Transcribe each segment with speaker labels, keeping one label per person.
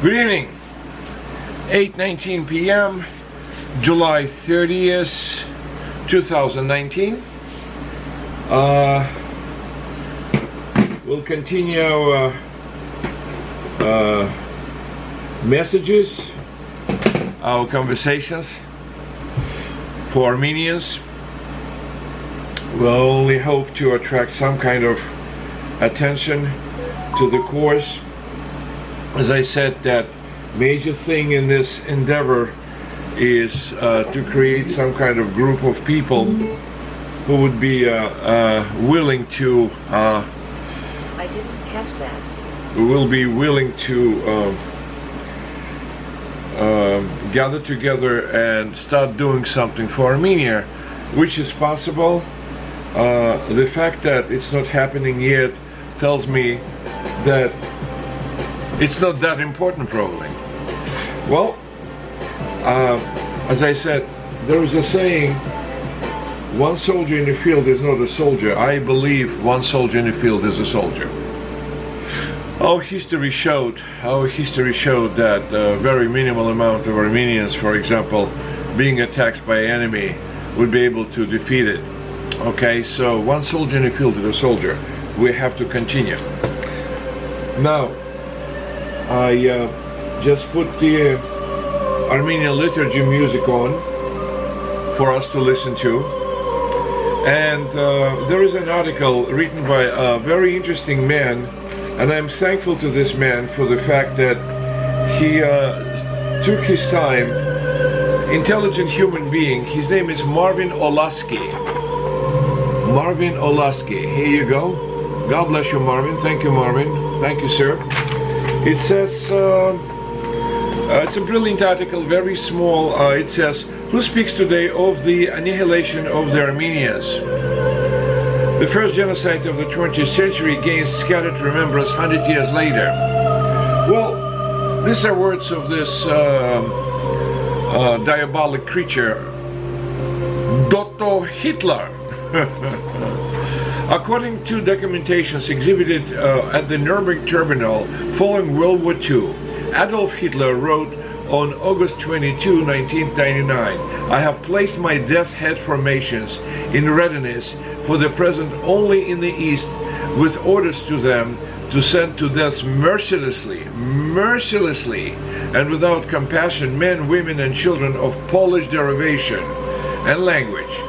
Speaker 1: Good evening. 8:19 p.m. July 30th, 2019. We'll continue messages, our conversations for Armenians. We'll only hope to attract some kind of attention to the course. As I said, that major thing in this endeavor is to create some kind of group of people who would be willing to
Speaker 2: I didn't catch that.
Speaker 1: who will be willing to gather together and start doing something for Armenia, which is possible. The fact that it's not happening yet tells me that it's not that important, probably. Well, as I said, there is a saying, one soldier in the field is not a soldier. I believe one soldier in the field is a soldier. Our history showed that a very minimal amount of Armenians, for example, being attacked by an enemy, would be able to defeat it. Okay, so one soldier in the field is a soldier. We have to continue. Now, I just put the Armenian liturgy music on for us to listen to, and there is an article written by a very interesting man, and I'm thankful to this man for the fact that he took his time. Intelligent human being. His name is Marvin Olasky. Marvin Olasky. Here you go. God bless you, Marvin. Thank you, Marvin. Thank you, sir. It says, it's a brilliant article, very small. It says, who speaks today of the annihilation of the Armenians? The first genocide of the 20th century gains scattered remembrance 100 years later. Well, these are words of this diabolic creature, Dr. Hitler. According to documentations exhibited at the Nuremberg terminal following World War II, Adolf Hitler wrote on August 22, 1999, I have placed my death head formations in readiness for the present only in the East, with orders to them to send to death mercilessly, and without compassion men, women, and children of Polish derivation and language.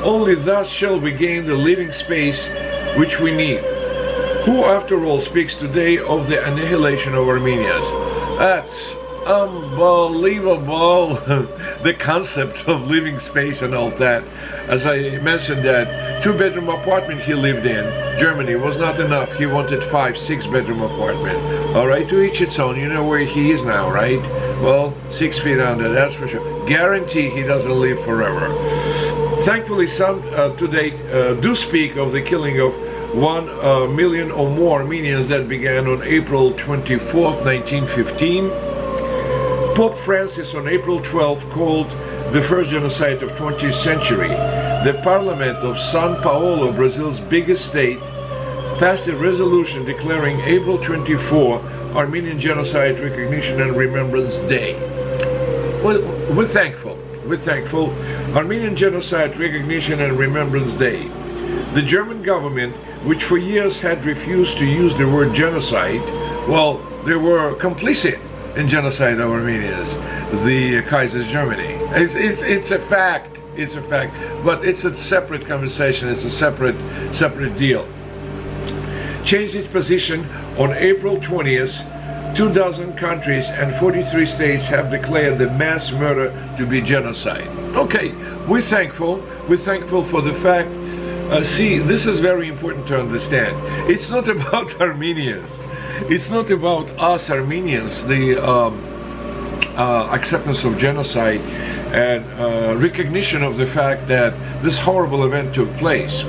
Speaker 1: Only thus shall we gain the living space which we need. Who, after all, speaks today of the annihilation of Armenians? That's unbelievable. The concept of living space and all that. As I mentioned, that 2-bedroom apartment he lived in Germany was not enough. He wanted 5, 6-bedroom apartment. All right, to each its own. You know where he is now, right? Well, 6 feet under, that's for sure. Guarantee he doesn't live forever. Thankfully, some to date do speak of the killing of 1 million or more Armenians that began on April 24th, 1915. Pope Francis on April 12th called the first genocide of 20th century. The Parliament of São Paulo, Brazil's biggest state, passed a resolution declaring April 24 Armenian Genocide Recognition and Remembrance Day. Well, we're thankful. We're thankful. Armenian Genocide Recognition and Remembrance Day. The German government, which for years had refused to use the word genocide, well, they were complicit in genocide of Armenians, the Kaiser's Germany. It's a fact. It's a fact. But it's a separate conversation. It's a separate deal. Changed its position on April 20th. 24 countries and 43 states have declared the mass murder to be genocide. Okay, we're thankful. We're thankful for the fact. See, this is very important to understand. It's not about Armenians. It's not about us Armenians, the acceptance of genocide and recognition of the fact that this horrible event took place.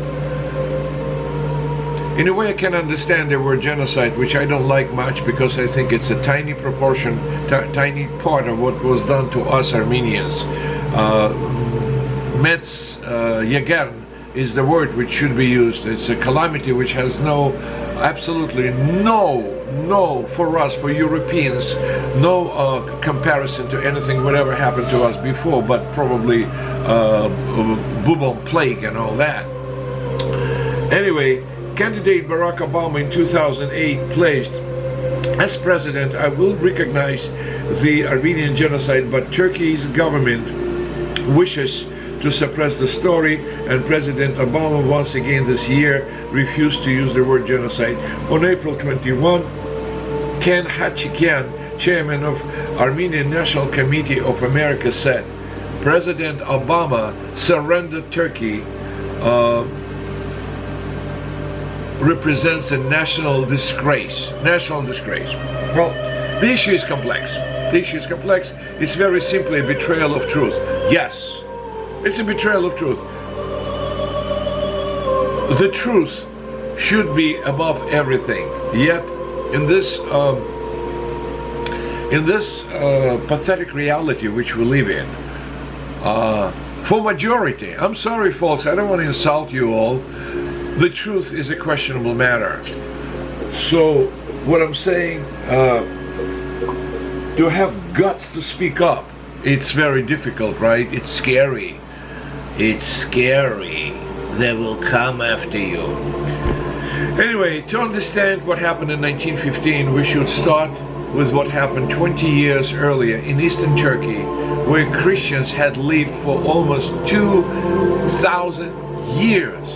Speaker 1: In a way, I can understand the word genocide, which I don't like much because I think it's a tiny proportion, tiny part of what was done to us Armenians. METS YEGHERNVI is the word which should be used. It's a calamity which has absolutely no no, for us, for Europeans, no comparison to anything whatever happened to us before, but probably bubonic plague and all that. Anyway, candidate Barack Obama in 2008 pledged, as president, I will recognize the Armenian genocide, but Turkey's government wishes to suppress the story, and President Obama once again this year refused to use the word genocide. On April 21, Ken Hachikian, chairman of Armenian National Committee of America, said, President Obama surrendered Turkey represents a national disgrace. National disgrace. Well, the issue is complex. The issue is complex. It's very simply a betrayal of truth. Yes, it's a betrayal of truth. The truth should be above everything. Yet, in this pathetic reality which we live in, for majority, I'm sorry folks, I don't want to insult you all, the truth is a questionable matter. So what I'm saying, to have guts to speak up, it's very difficult, right? It's scary. It's scary. They will come after you. Anyway, to understand what happened in 1915, we should start with what happened 20 years earlier in eastern Turkey, where Christians had lived for almost 2,000 years.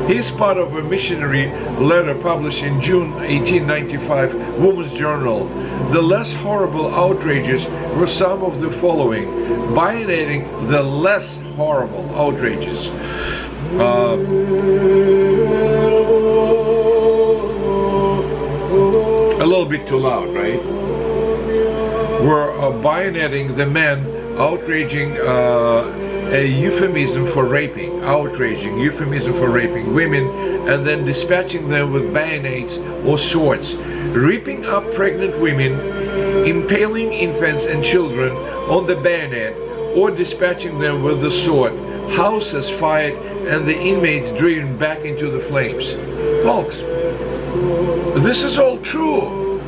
Speaker 1: He's part of a missionary letter published in June 1895, Woman's Journal. The less horrible outrages were some of the following, bayoneting the less horrible outrages. A little bit too loud, right? We're bayoneting the men, outraging a euphemism for raping, outraging, euphemism for raping women, and then dispatching them with bayonets or swords, ripping up pregnant women, impaling infants and children on the bayonet, or dispatching them with the sword, houses fired, and the inmates driven back into the flames. Folks, this is all true.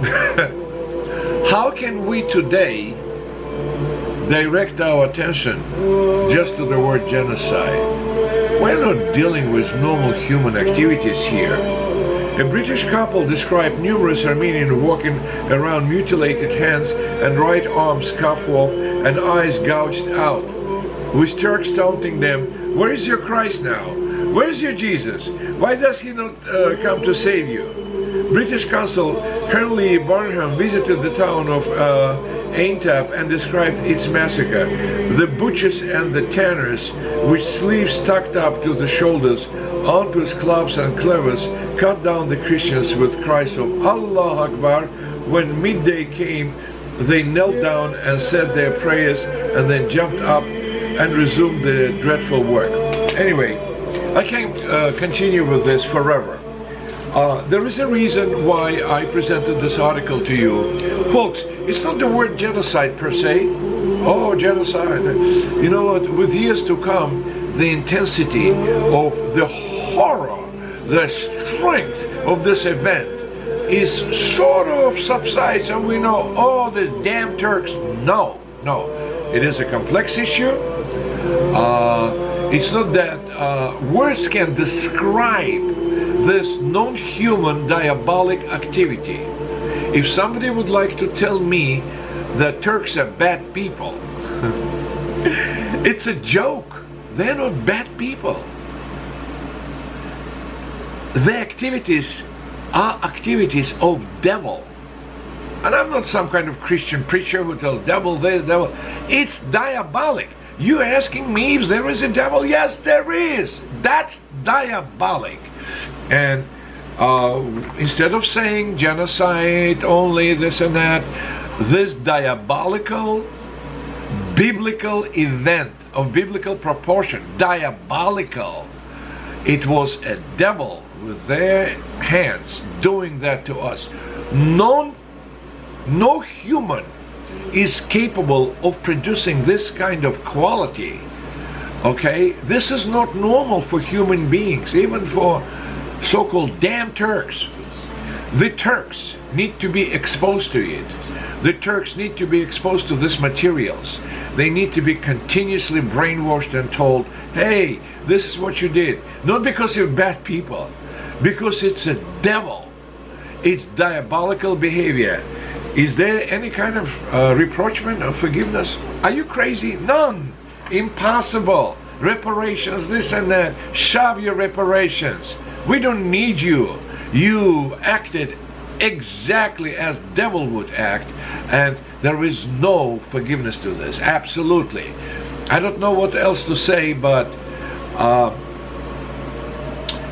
Speaker 1: How can we today direct our attention just to the word genocide? We're not dealing with normal human activities here. A British couple described numerous Armenians walking around mutilated hands and right arms cut off and eyes gouged out, with Turks taunting them, "Where is your Christ now? Where is your Jesus? Why does he not come to save you?" British consul Henry Barnham visited the town of Aintab and described its massacre. The butchers and the tanners, with sleeves tucked up to the shoulders, armed with clubs and clevers, cut down the Christians with cries of Allah Akbar. When midday came, they knelt down and said their prayers and then jumped up and resumed their dreadful work. Anyway, I can't continue with this forever. There is a reason why I presented this article to you. Folks, it's not the word genocide per se. Oh, genocide. You know what? With years to come, the intensity of the horror, the strength of this event is sort of subsides, and we know, oh, these damn Turks. No, no. It is a complex issue. It's not that words can describe this non-human diabolic activity. If somebody would like to tell me that Turks are bad people, it's a joke. They're not bad people. The activities are activities of devil. And I'm not some kind of Christian preacher who tells devil this, devil. It's diabolic. You asking me if there is a devil? Yes, there is. That's diabolic. And instead of saying genocide, only this and that, this diabolical, biblical event of biblical proportion, diabolical, it was a devil with their hands doing that to us. No human is capable of producing this kind of quality. Okay, this is not normal for human beings, even for so-called damn Turks. The Turks need to be exposed to it. The Turks need to be exposed to these materials. They need to be continuously brainwashed and told, hey, this is what you did. Not because you're bad people, because it's a devil. It's diabolical behavior. Is there any kind of reproachment or forgiveness? Are you crazy? None. Impossible. Reparations, this and that. Shove your reparations. We don't need you. You acted exactly as devil would act, and there is no forgiveness to this. Absolutely. I don't know what else to say, but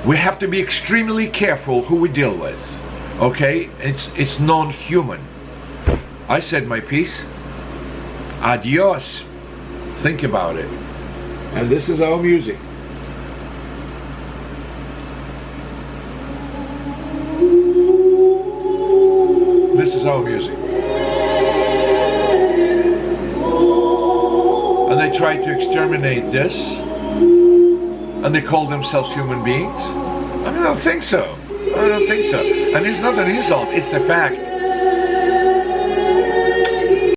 Speaker 1: we have to be extremely careful who we deal with. Okay? It's non-human. I said my piece. Adios. Think about it. And this is our music. This is our music. And they try to exterminate this, and they call themselves human beings. I don't think so. I don't think so. And it's not an insult, it's the fact.